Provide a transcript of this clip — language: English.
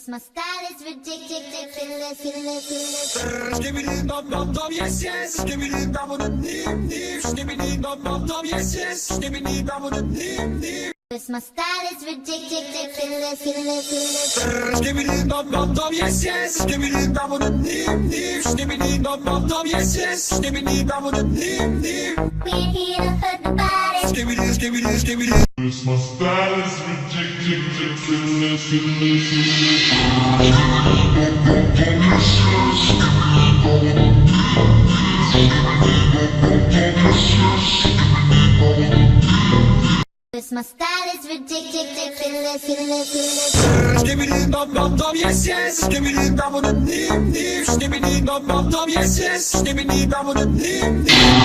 'Cause my style is ridiculous. Skibbidi dum dum dum, yes yes. Skibbidi dum dum dim dim. Skibbidi dum dum dum, yes yes. Skibbidi dum dum dim dim. 'Cause my style is ridiculous. Skibbidi dum dum dum, yes yes. Skibbidi dum dum dim dim. Skibbidi dum dum dum, yes yes. Skibbidi dum dum dim dim. We're here to hurt nobody. Skibbidi skibbidi skibbidi. Cause my style is ridiculous. Cause my style is ridiculous. Skibbidi dum dum dum, yes yes. Skibbidi dum dum dim dim. Skibbidi dum dum dum, yes yes. Skibbidi dum dum dim dim.